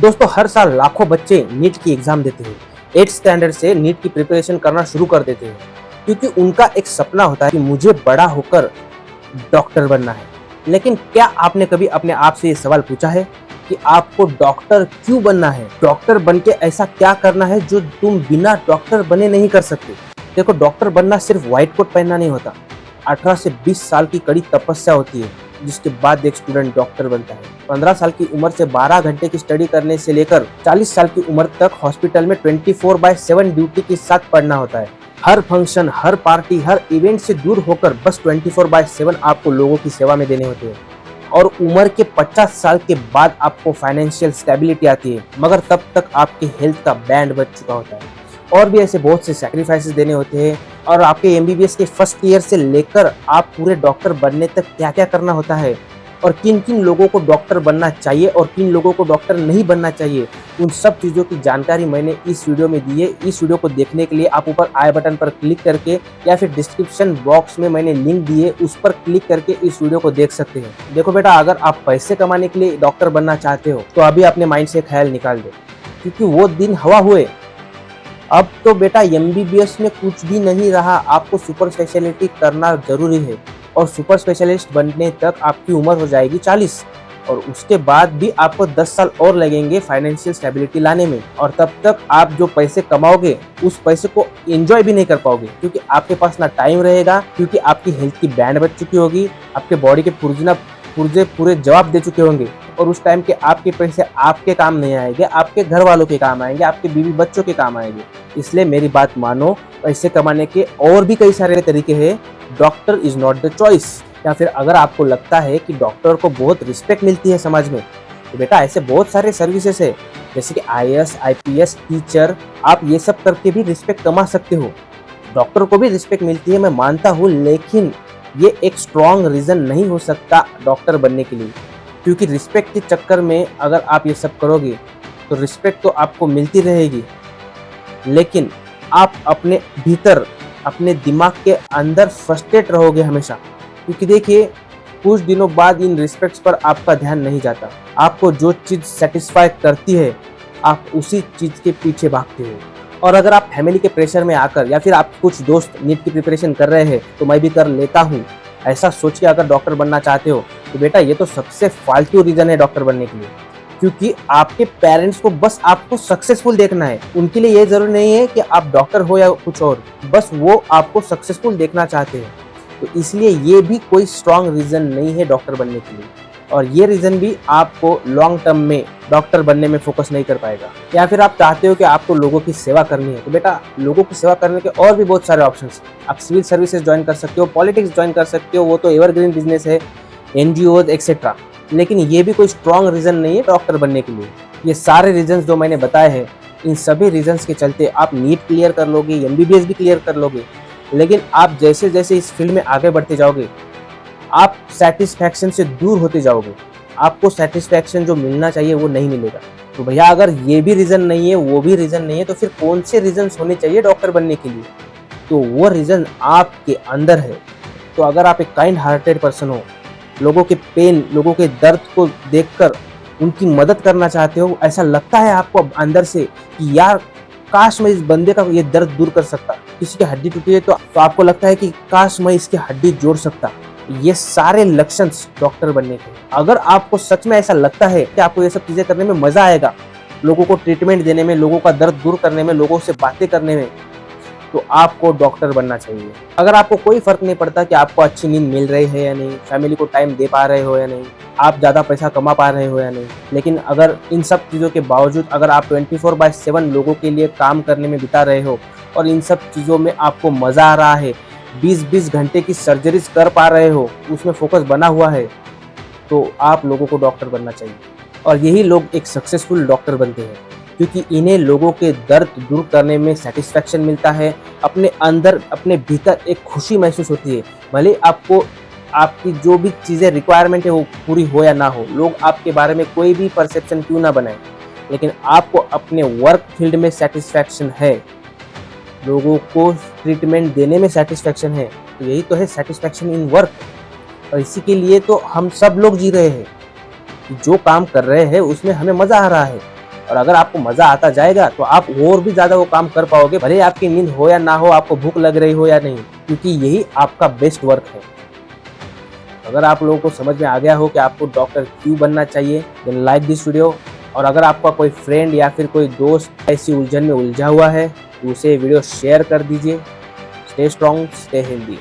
दोस्तों हर साल लाखों बच्चे नीट की एग्जाम देते हैं। 8th स्टैंडर्ड से नीट की प्रिपरेशन करना शुरू कर देते हैं क्योंकि उनका एक सपना होता है कि मुझे बड़ा होकर डॉक्टर बनना है। लेकिन क्या आपने कभी अपने आप से ये सवाल पूछा है कि आपको डॉक्टर क्यों बनना है? डॉक्टर बन के ऐसा क्या करना है जो तुम बिना डॉक्टर बने नहीं कर सकते? देखो, डॉक्टर बनना सिर्फ व्हाइट कोट पहनना नहीं होता। 18 से 20 साल की कड़ी तपस्या होती है जिसके बाद एक स्टूडेंट डॉक्टर बनता है। 15 साल की उम्र से 12 घंटे की स्टडी करने से लेकर 40 साल की उम्र तक हॉस्पिटल में 24/7 ड्यूटी के साथ पढ़ना होता है। हर फंक्शन, हर पार्टी, हर इवेंट से दूर होकर बस 24/7 आपको लोगों की सेवा में देने होते हैं। और उम्र के 50 साल के बाद आपको फाइनेंशियल स्टेबिलिटी आती है, मगर तब तक आपके हेल्थ का बैंड बज चुका होता है। और भी ऐसे बहुत से सैक्रिफाइसेस देने होते हैं। और आपके एमबीबीएस के फर्स्ट ईयर से लेकर आप पूरे डॉक्टर बनने तक क्या क्या करना होता है, और किन किन लोगों को डॉक्टर बनना चाहिए और किन लोगों को डॉक्टर नहीं बनना चाहिए, उन सब चीज़ों की जानकारी मैंने इस वीडियो में दी है। इस वीडियो को देखने के लिए आप ऊपर आई बटन पर क्लिक करके या फिर डिस्क्रिप्शन बॉक्स में मैंने लिंक दिए, उस पर क्लिक करके इस वीडियो को देख सकते हैं। देखो बेटा, अगर आप पैसे कमाने के लिए डॉक्टर बनना चाहते हो तो अभी अपने माइंड से ख्याल निकाल दो, क्योंकि वो दिन हवा हुए। अब तो बेटा एमबीबीएस में कुछ भी नहीं रहा, आपको सुपर स्पेशलिटी करना जरूरी है। और सुपर स्पेशलिस्ट बनने तक आपकी उम्र हो जाएगी 40, और उसके बाद भी आपको 10 साल और लगेंगे फाइनेंशियल स्टेबिलिटी लाने में। और तब तक आप जो पैसे कमाओगे उस पैसे को एंजॉय भी नहीं कर पाओगे, क्योंकि आपके पास ना टाइम रहेगा, क्योंकि आपकी हेल्थ की बैंड बज चुकी होगी, आपके बॉडी के पुर्जे पूरे जवाब दे चुके होंगे। और उस टाइम के आपके पैसे आपके काम नहीं आएंगे, आपके घर वालों के काम आएंगे, आपके बीवी बच्चों के काम आएंगे। इसलिए मेरी बात मानो, पैसे कमाने के और भी कई सारे तरीके हैं। Doctor is not the choice. या फिर अगर आपको लगता है कि डॉक्टर को बहुत रिस्पेक्ट मिलती है समाज में, तो बेटा ऐसे बहुत सारे सर्विसेज है, जैसे कि IAS, IPS, टीचर, आप ये सब करके भी रिस्पेक्ट कमा सकते हो। डॉक्टर को भी रिस्पेक्ट मिलती है, मैं मानता हूँ, लेकिन ये एक स्ट्रॉन्ग रीज़न नहीं हो सकता डॉक्टर बनने के लिए। क्योंकि रिस्पेक्ट के चक्कर में अगर आप ये सब करोगे तो रिस्पेक्ट तो आपको मिलती रहेगी, लेकिन आप अपने भीतर, अपने दिमाग के अंदर फ्रस्ट्रेट रहोगे हमेशा। क्योंकि देखिए, कुछ दिनों बाद इन रिस्पेक्ट्स पर आपका ध्यान नहीं जाता। आपको जो चीज़ सेटिस्फाई करती है आप उसी चीज़ के पीछे भागते हो। और अगर आप फैमिली के प्रेशर में आकर, या फिर आप कुछ दोस्त नीट की प्रिपरेशन कर रहे हैं तो मैं भी कर लेता हूँ, ऐसा सोच के अगर डॉक्टर बनना चाहते हो तो बेटा ये तो सबसे फालतू रीज़न है डॉक्टर बनने के लिए। क्योंकि आपके पेरेंट्स को बस आपको सक्सेसफुल देखना है, उनके लिए ये जरूरी नहीं है कि आप डॉक्टर हो या कुछ और, बस वो आपको सक्सेसफुल देखना चाहते हैं। तो इसलिए ये भी कोई स्ट्रॉन्ग रीज़न नहीं है डॉक्टर बनने के लिए। और ये रीज़न भी आपको लॉन्ग टर्म में डॉक्टर बनने में फोकस नहीं कर पाएगा। या फिर आप चाहते हो कि आपको लोगों की सेवा करनी है, तो बेटा लोगों की सेवा करने के और भी बहुत सारे ऑप्शंस हैं। आप सिविल सर्विसेज ज्वाइन कर सकते हो, पॉलिटिक्स ज्वाइन कर सकते हो, वो तो एवरग्रीन बिजनेस है, NGOs एक्सेट्रा। लेकिन ये भी कोई स्ट्रॉन्ग रीज़न नहीं है डॉक्टर बनने के लिए। ये सारे रीजंस जो मैंने बताए हैं, इन सभी रीजंस के चलते आप नीट क्लियर कर लोगे, MBBS भी क्लियर कर लोगे, लेकिन आप जैसे जैसे इस फील्ड में आगे बढ़ते जाओगे आप सेटिस्फैक्शन से दूर होते जाओगे। आपको सेटिस्फैक्शन जो मिलना चाहिए वो नहीं मिलेगा। तो भैया, अगर ये भी रीज़न नहीं है, वो भी रीज़न नहीं है, तो फिर कौन से रीजंस होने चाहिए डॉक्टर बनने के लिए? तो वो रीज़न आपके अंदर है। तो अगर आप एक काइंड हार्टेड पर्सन हो, लोगों के पेन, लोगों के दर्द को देखकर उनकी मदद करना चाहते हो, ऐसा लगता है आपको अंदर से कि यार काश मैं इस बंदे का ये दर्द दूर कर सकता, किसी की हड्डी टूटी है तो आपको लगता है कि काश मैं इसकी हड्डी जोड़ सकता। ये सारे लक्षण डॉक्टर बनने के। अगर आपको सच में ऐसा लगता है कि आपको ये सब चीज़ें करने में मज़ा आएगा, लोगों को ट्रीटमेंट देने में, लोगों का दर्द दूर करने में, लोगों से बातें करने में, तो आपको डॉक्टर बनना चाहिए। अगर आपको कोई फर्क नहीं पड़ता कि आपको अच्छी नींद मिल रही है या नहीं, फैमिली को टाइम दे पा रहे हो या नहीं, आप ज़्यादा पैसा कमा पा रहे हो या नहीं, लेकिन अगर इन सब चीज़ों के बावजूद अगर आप 24/7 लोगों के लिए काम करने में बिता रहे हो और इन सब चीज़ों में आपको मज़ा आ रहा है, 20-20 घंटे की सर्जरीज कर पा रहे हो, उसमें फोकस बना हुआ है, तो आप लोगों को डॉक्टर बनना चाहिए। और यही लोग एक सक्सेसफुल डॉक्टर बनते हैं, क्योंकि इन्हें लोगों के दर्द दूर करने में सेटिस्फैक्शन मिलता है। अपने अंदर, अपने भीतर एक खुशी महसूस होती है। भले आपको आपकी जो भी चीज़ें रिक्वायरमेंट है वो पूरी हो या ना हो, लोग आपके बारे में कोई भी परसेप्शन क्यों ना बनाए, लेकिन आपको अपने वर्क फील्ड में सेटिस्फैक्शन है, लोगों को ट्रीटमेंट देने में सेटिस्फैक्शन है, तो यही तो है सेटिस्फैक्शन इन वर्क। और इसी के लिए तो हम सब लोग जी रहे हैं, जो काम कर रहे हैं उसमें हमें मज़ा आ रहा है। और अगर आपको मजा आता जाएगा तो आप और भी ज्यादा वो काम कर पाओगे, भले आपकी नींद हो या ना हो, आपको भूख लग रही हो या नहीं, क्योंकि यही आपका बेस्ट वर्क है। अगर आप लोगों को समझ में आ गया हो कि आपको डॉक्टर क्यों बनना चाहिए, देन लाइक दिस वीडियो। और अगर आपका कोई फ्रेंड या फिर कोई दोस्त ऐसी उलझन में उलझा हुआ है तो उसे वीडियो शेयर कर दीजिए। Stay strong, stay healthy.